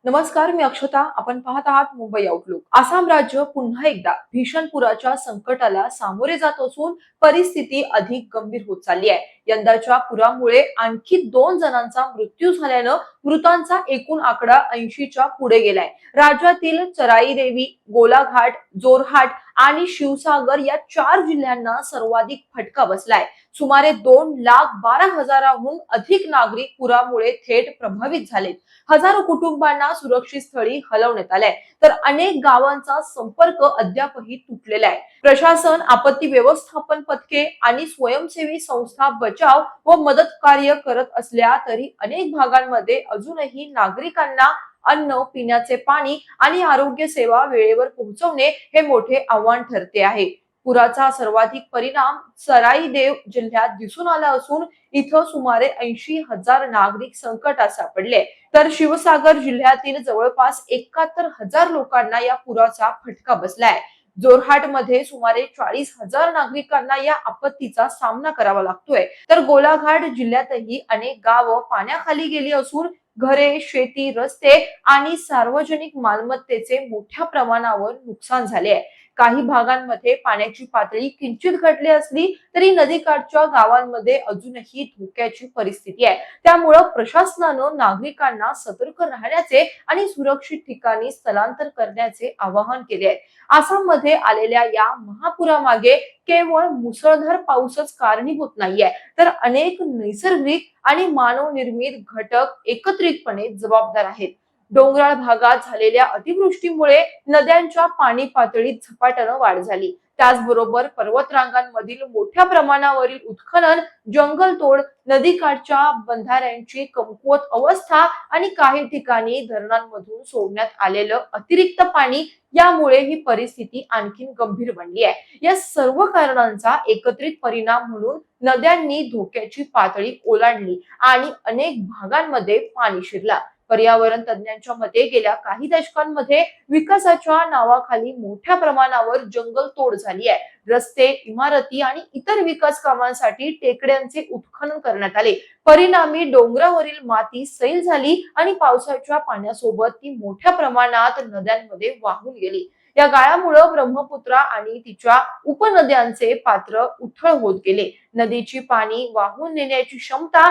नमस्कार, मी अक्षता. आपण पाहत आहात मुंबई आउटलुक. आसाम राज्य पुन्हा एकदा भीषण पुराच्या संकटाला सामोरे जात असून परिस्थिती अधिक गंभीर होत चालली आहे. यंदाच्या पुरामुळे आणखी 2 जणांचा मृत्यू झाल्यानं मृतांचा एकूण आकडा 80च्या पुढे गेलाय. राज्यातील चराई देवी, गोलाघाट, जोरहाट आणि शिवसागर या 4 जिल्ह्यांना सर्वाधिक फटका बसलाय. सुमारे 2,12,000हून अधिक नागरिक पुरामुळे थेट प्रभावित झालेत. हजारो कुटुंबांना सुरक्षित स्थळी हलवण्यात आलंय, तर अनेक गावांचा संपर्क अद्यापही तुटलेला आहे. प्रशासन, आपत्ती व्यवस्थापन पथके आणि स्वयंसेवी संस्था बचाव व मदत कार्य करत असल्या तरी अनेक भागांमध्ये अजूनही नागरिकांना अन्न, पिण्याचे पाणी आणि आरोग्य सेवा वेळेवर पोहोचवणे हे मोठे आव्हान ठरते आहे. पुराचा सर्वाधिक परिणाम सराई देव जिल्ह्यात दिसून आला असून इथं सुमारे 80,000 नागरिक संकटात सापडले. तर शिवसागर जिल्ह्यातील जवळपास 71,000 लोकांना या पुराचा फटका बसलाय. जोरहाटमध्ये सुमारे 40,000 नागरिकांना या आपत्तीचा सामना करावा लागतोय. तर गोलाघाट जिल्ह्यातही अनेक गावं पाण्याखाली गेली असून घरे, शेती, रस्ते आणि सार्वजनिक मालमत्तेचे मोठ्या प्रमाणावर नुकसान झाले आहे. काही भागांमध्ये पाण्याची पातळी किंचित घटली असली तरी नदीकाठच्या गावांमध्ये अजूनही धोक्याची परिस्थिती आहे. त्यामुळे प्रशासनानं नागरिकांना सतर्क राहण्याचे आणि सुरक्षित ठिकाणी स्थलांतर करण्याचे आवाहन केले आहे. आसाममध्ये आलेल्या या महापुरामागे केवळ मुसळधार पाऊसच कारणीभूत नाहीये, तर अनेक नैसर्गिक आणि मानवनिर्मित घटक एकत्रितपणे जबाबदार आहेत. डोंगराळ भागात झालेल्या अतिवृष्टीमुळे नद्यांच्या पाणी पातळीत झपाट्यानं वाढ झाली. त्याचबरोबर पर्वतरांगांमधील मोठ्या प्रमाणावरील उत्खनन, जंगलतोड, नदीकाठच्या बंधाऱ्यांची कमकुवत अवस्था आणि काही ठिकाणी धरणांमधून सोडण्यात आलेलं अतिरिक्त पाणी यामुळे ही परिस्थिती आणखी गंभीर बनली आहे. या सर्व कारणांचा एकत्रित परिणाम म्हणून नद्यांनी धोक्याची पातळी ओलांडली आणि अनेक भागांमध्ये पाणी शिरला. पर्यावरण तज्ञांच्या मते गेल्या काही दशकांमध्ये विकासाच्या नावाखाली मोठ्या प्रमाणावर जंगल तोड झाली आहे. रस्ते, इमारती आणि इतर विकास कामांसाठी टेकड्यांचे उत्खनन करण्यात आले. परिणामी डोंगरावरील माती सैल झाली आणि पावसाच्या पाण्यासोबत ती मोठ्या प्रमाणात नद्यांमध्ये वाहून गेली. या गाळामुळे ब्रह्मपुत्रा आणि तिच्या उपनद्यांचे पात्र उथळ होत गेले. नदीची पाणी वाहून नेण्याची क्षमता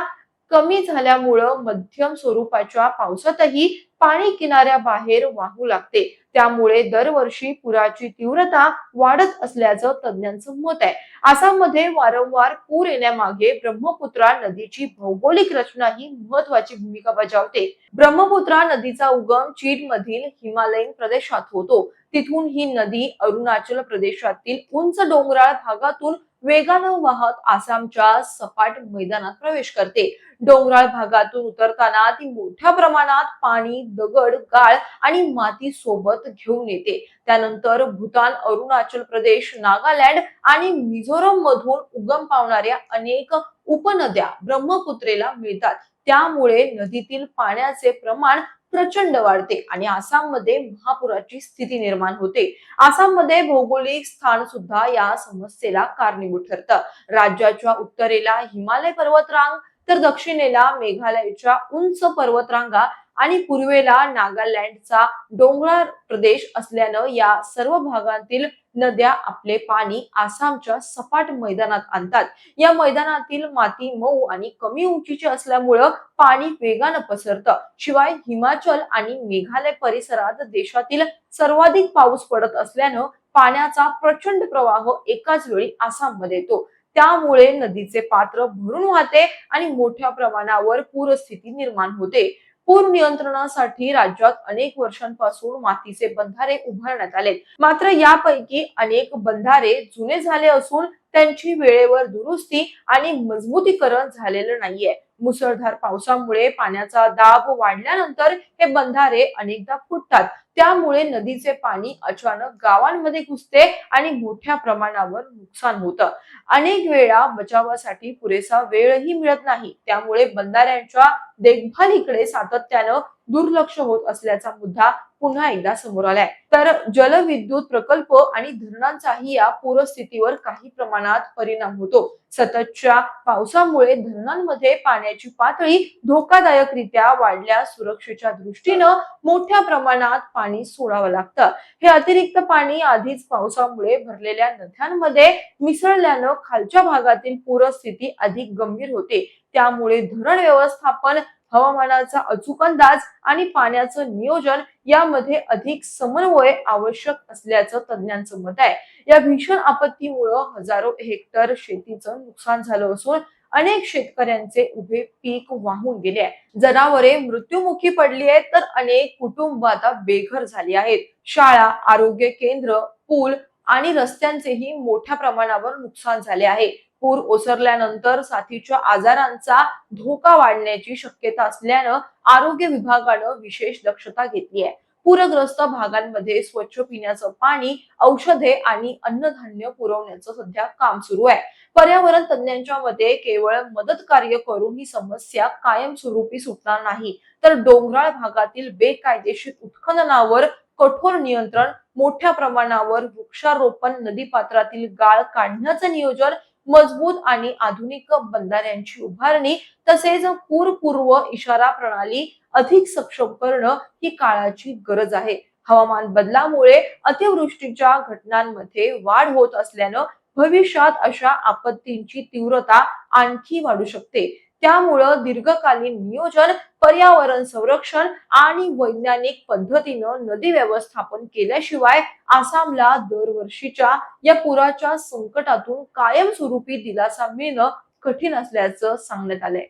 कमी झाल्यामुळं मध्यम स्वरूपाच्या पावसातही पाणी किनाऱ्याबाहेर वाहू लागते. त्यामुळे दरवर्षी पुराची तीव्रता वाढत असल्याचं तज्ञांचं मत आहे. आसाममध्ये वारंवार पूर येण्यामागे ब्रह्मपुत्रा नदीची भौगोलिक रचना ही महत्वाची भूमिका बजावते. ब्रह्मपुत्रा नदीचा उगम चीनमधील हिमालयीन प्रदेशात होतो. तिथून ही नदी अरुणाचल प्रदेशातील उंच डोंगराळ भागातून वेगानं वाहत आसामच्या सपाट मैदानात प्रवेश करते. डोंगराळ भागातून उतरताना ती मोठ्या प्रमाणात पाणी, दगड, गाळ आणि माती सोबत घेऊन येते. त्यानंतर भूतान, अरुणाचल प्रदेश, नागालँड आणि मिझोरम मधून उगम पावणाऱ्या अनेक उपनद्या ब्रह्मपुत्रेला मिळतात. त्यामुळे नदीतील पाण्याचे प्रमाण प्रचंड वाढते आणि आसाममध्ये महापुराची स्थिती निर्माण होते. आसाममध्ये भौगोलिक स्थान सुद्धा या समस्येला कारणीभूत ठरतं. राज्याच्या उत्तरेला हिमालय पर्वतरांग, तर दक्षिणेला मेघालयच्या उंच पर्वतरांगा आणि पूर्वेला नागालँडचा डोंगराळ प्रदेश असल्यानं या सर्व भागांतील नद्या आपले पाणी आसामच्या सपाट मैदानात आणतात. या मैदानातील माती मऊ आणि कमी उंचीची असल्यामुळं पाणी वेगानं पसरतं. शिवाय हिमाचल आणि मेघालय परिसरात देशातील सर्वाधिक पाऊस पडत असल्यानं पाण्याचा प्रचंड प्रवाह एकाच वेळी आसाममध्ये येतो. त्यामुळे नदीचे पात्र भरून वाहते आणि मोठ्या प्रमाणावर पूरस्थिती निर्माण होते. पूर नियंत्रणासाठी राज्यात अनेक वर्षांपासून मातीचे बंधारे उभारण्यात आले. मात्र यापैकी अनेक बंधारे जुने झाले असून त्यांची वेळेवर दुरुस्ती आणि मजबूतीकरण झालेलं नाहीये. मुसळधार पावसामुळे पाण्याचा दाब वाढल्यानंतर हे बंधारे अनेकदा फुटतात. त्यामुळे नदीचे पाणी अचानक गावांमध्ये घुसते आणि मोठ्या प्रमाणावर नुकसान होतं. अनेक वेळा बचावासाठी पुरेसा वेळही मिळत नाही. त्यामुळे बंधाऱ्यांच्या देखभालीकडे सातत्यानं दुर्लक्ष होत असल्याचा मुद्दा पुन्हा एकदा समोर आलाय. तर जलविद्युत प्रकल्प आणि धरणांचाही या पूरस्थितीवर काही प्रमाणात परिणाम होतो. सततच्या पावसामुळे धरणांमध्ये पाण्याची पातळी धोकादायकरित्या वाढल्यास सुरक्षेच्या दृष्टीनं मोठ्या प्रमाणात पाणी सोडावं लागतं. हे अतिरिक्त पाणी आधीच पावसामुळे भरलेल्या नद्यांमध्ये मिसळल्यानं खालच्या भागातील पूरस्थिती अधिक गंभीर होते. त्यामुळे धरण व्यवस्थापन, हवामानाचा अचूक अंदाज आणि पाण्याचं नियोजन यामध्ये अधिक समन्वय आवश्यक असल्याचं तज्ज्ञांचं मत आहे. या भीषण आपत्तीमुळे हजारो हेक्टर शेतीचं नुकसान झालं असून अनेक शेतकऱ्यांचे उभे पीक वाहून गेले आहे. जनावरे मृत्युमुखी पडली आहेत, तर अनेक कुटुंब आता बेघर झाली आहेत. शाळा, आरोग्य केंद्र, पूल आणि रस्त्यांचेही मोठ्या प्रमाणावर नुकसान झाले आहे. पूर ओसरल्यानंतर साथीच्या आजारांचा धोका वाढण्याची शक्यता असल्यानं आरोग्य विभागानं विशेष दक्षता घेतली आहे. पूरग्रस्त भागांमध्ये स्वच्छ पिण्याचं पाणी, औषधे आणि अन्नधान्य पुरवण्याचं सध्या काम सुरू आहे. पर्यावरण तज्ज्ञांच्या मते केवळ मदत कार्य करून ही समस्या कायमस्वरूपी सुटणार नाही, तर डोंगराळ भागातील बेकायदेशीर उत्खननावर कठोर नियंत्रण, मोठ्या प्रमाणावर वृक्षारोपण, नदीपात्रातील गाळ काढण्याचं नियोजन, मजबूत आणि आधुनिक बंधाऱ्यांची उभारणी तसेच पूरपूर्व इशारा प्रणाली अधिक सक्षम करणं ही काळाची गरज आहे. हवामान बदलामुळे अतिवृष्टीच्या घटनांमध्ये वाढ होत असल्यानं भविष्यात अशा आपत्तींची तीव्रता आणखी वाढू शकते. त्यामुळं दीर्घकालीन नियोजन, पर्यावरण संरक्षण आणि वैज्ञानिक पद्धतीनं नदी व्यवस्थापन केल्याशिवाय आसामला दरवर्षीच्या या पुराच्या संकटातून कायमस्वरूपी दिलासा मिळणं कठीण असल्याचं सांगण्यात आलंय.